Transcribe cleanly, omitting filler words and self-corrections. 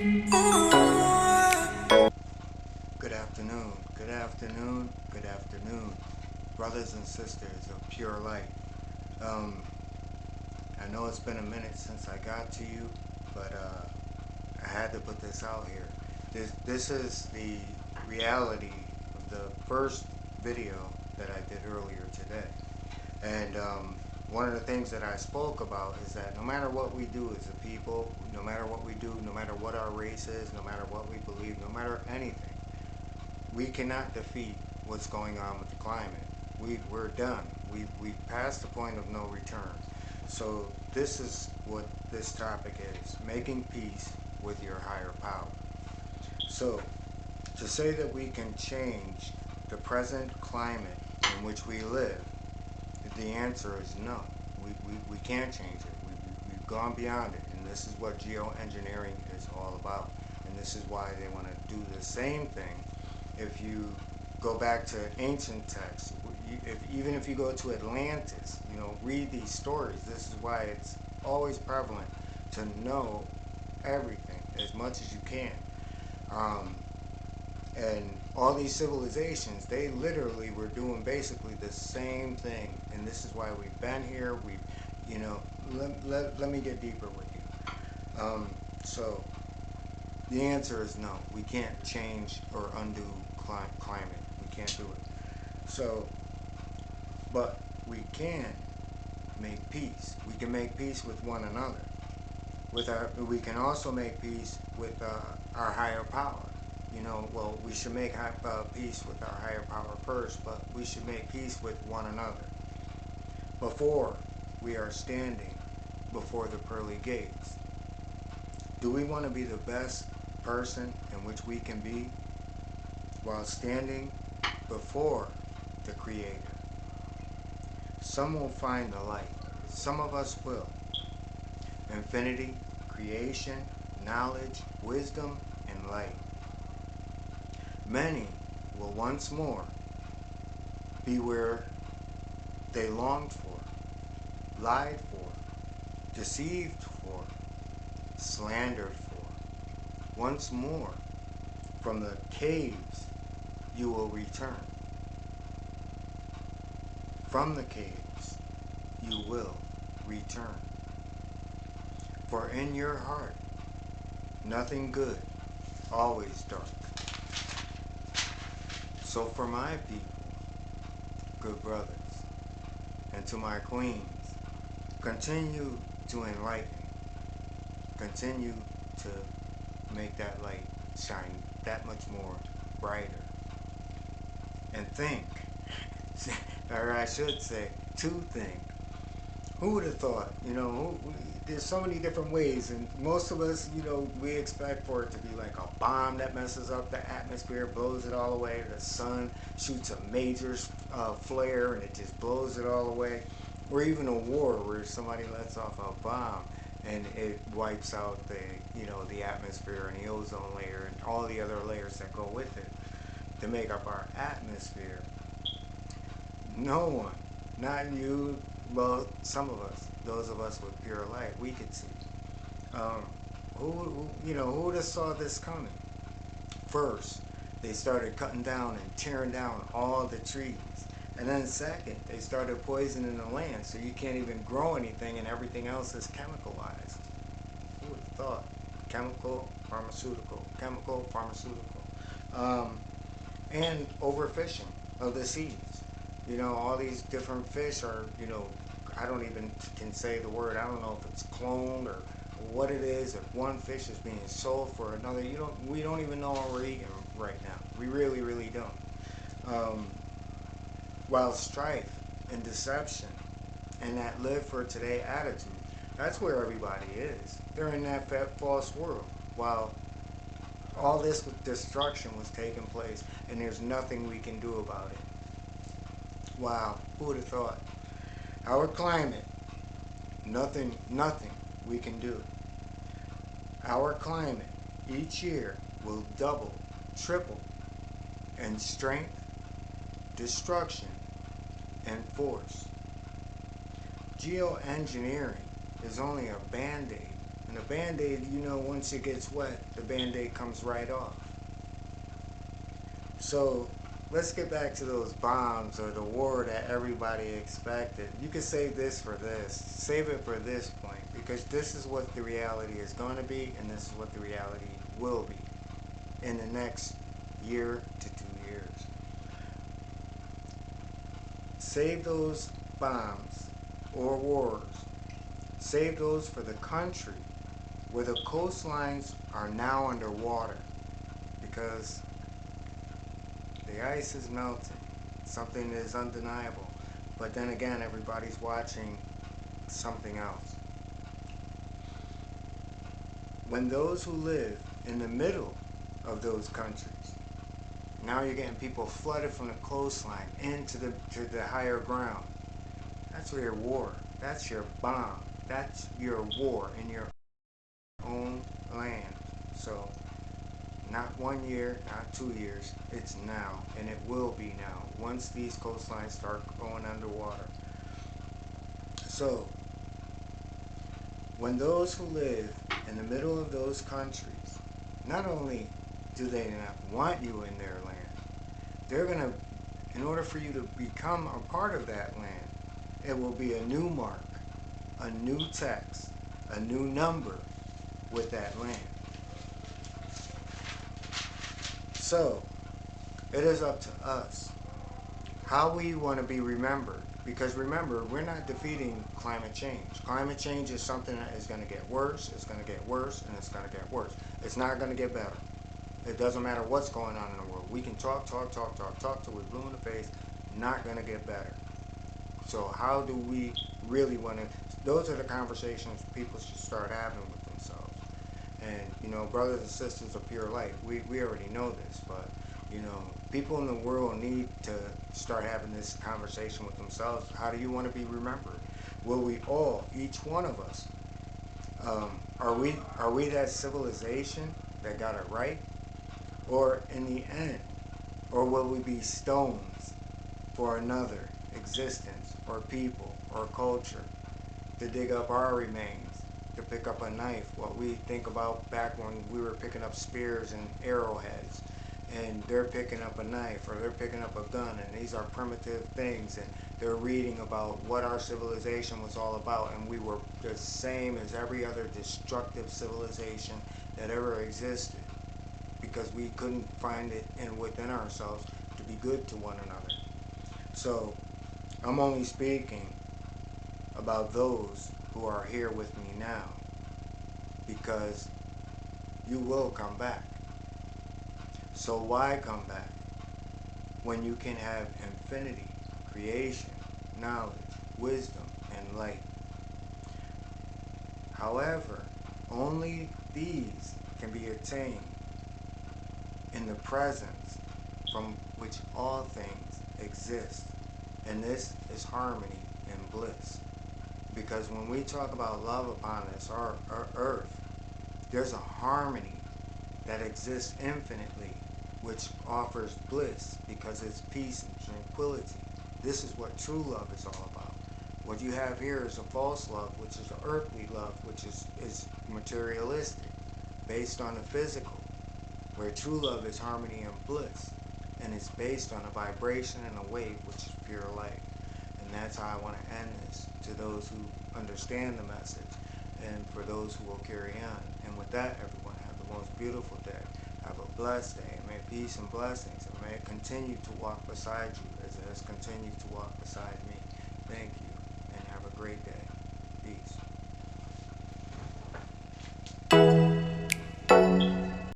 Good afternoon, good afternoon, good afternoon, brothers and sisters of pure light. Um, I know it's been a minute since I got to you, but I had to put this out here. This is the reality of the first video that I did earlier today. And one of the things that I spoke about is that no matter what we do as a people, no matter what we do, no matter what our race is, no matter what we believe, no matter anything, we cannot defeat what's going on with the climate. We're done. We've passed the point of no return. So this is what this topic is: making peace with your higher power. So to say that we can change the present climate in which we live, the answer is no. We can't change it. We've gone beyond it, and this is what geoengineering is all about. And this is why they want to do the same thing. If you go back to ancient texts, even if you go to Atlantis, read these stories. This is why it's always prevalent to know everything as much as you can. And all these civilizations, they literally were doing basically the same thing. And this is why we've been here. Let me get deeper with you. So the answer is no. We can't change or undo climate. We can't do it. So, but we can make peace. We can make peace with one another. We can also make peace with our higher power. Well, we should make peace with our higher power first, but we should make peace with one another before we are standing before the pearly gates. Do we want to be the best person in which we can be while standing before the Creator? Some will find the light. Some of us will. Infinity, creation, knowledge, wisdom, and light. Many will once more be where they longed for, lied for, deceived for, slandered for. Once more, from the caves you will return. From the caves you will return. For in your heart, nothing good, always dark. So for my people, good brothers, and to my queens, continue to enlighten. Continue to make that light shine that much more brighter. And think, or I should say, to think. Who would have thought? There's so many different ways, and most of us, we expect for it to be like a bomb that messes up the atmosphere, blows it all away. The sun shoots a major flare, and it just blows it all away. Or even a war where somebody lets off a bomb and it wipes out the atmosphere and the ozone layer and all the other layers that go with it to make up our atmosphere. No one, not you, well, some of us, those of us with pure light, we could see. Who would have saw this coming? First, they started cutting down and tearing down all the trees. And then second, they started poisoning the land so you can't even grow anything and everything else is chemicalized. Who would have thought? Chemical, pharmaceutical, chemical, pharmaceutical. And overfishing of the seas. All these different fish are, I don't even can say the word. I don't know if it's cloned or what it is. If one fish is being sold for another, we don't even know what we're eating right now. We really, really don't. While strife and deception and that live for today attitude, that's where everybody is. They're in that false world. While all this destruction was taking place and there's nothing we can do about it. Wow, who would have thought? Our climate, nothing we can do. Our climate each year will double, triple in strength, destruction, and force. Geoengineering is only a band-aid And the Band-Aid, you know, once it gets wet, the Band-Aid comes right off. So let's get back to those bombs or the war that everybody expected. You can save this for this. Save it for this point, because this is what the reality is going to be, and this is what the reality will be in the next year to 2 years. Save those bombs or wars. Save those for the country where the coastlines are now underwater, because the ice is melting. Something is undeniable. But then again, everybody's watching something else. When those who live in the middle of those countries, now you're getting people flooded from the coastline into the higher ground. That's your war. That's your bomb. That's your war in your own land. So not 1 year, not 2 years, it's now, and it will be now, once these coastlines start going underwater. So, when those who live in the middle of those countries, not only do they not want you in their land, they're going to, in order for you to become a part of that land, it will be a new mark, a new text, a new number with that land. So, it is up to us how we want to be remembered. Because remember, we're not defeating climate change. Climate change is something that is going to get worse, it's going to get worse, and it's going to get worse. It's not going to get better. It doesn't matter what's going on in the world. We can talk till we're blue in the face, not going to get better. So how do we really want to, those are the conversations people should start having with themselves. And, you know, brothers and sisters of pure light, we already know this, but, you know, people in the world need to start having this conversation with themselves. How do you want to be remembered? Will we all, each one of us, are we that civilization that got it right? Or in the end, or will we be stones for another existence or people or culture to dig up our remains, to pick up a knife, what we think about back when we were picking up spears and arrowheads, and they're picking up a knife or they're picking up a gun, and these are primitive things, and they're reading about what our civilization was all about, and we were the same as every other destructive civilization that ever existed, because we couldn't find it within ourselves to be good to one another. So I'm only speaking about those who are here with me now, because you will come back. So why come back when you can have infinity, creation, knowledge, wisdom, and light? However, only these can be attained in the presence from which all things exist. And this is harmony and bliss. Because when we talk about love upon this our earth, there's a harmony that exists infinitely, which offers bliss because it's peace and tranquility. This is what true love is all about. What you have here is a false love, which is an earthly love, which is materialistic, based on the physical, where true love is harmony and bliss, and it's based on a vibration and a wave, which is pure light. And that's how I want to end this, to those who understand the message, and for those who will carry on. And with that, everyone, have the most beautiful day. Have a blessed day, and may peace and blessings, and may it continue to walk beside you as it has continued to walk beside me. Thank you, and have a great day.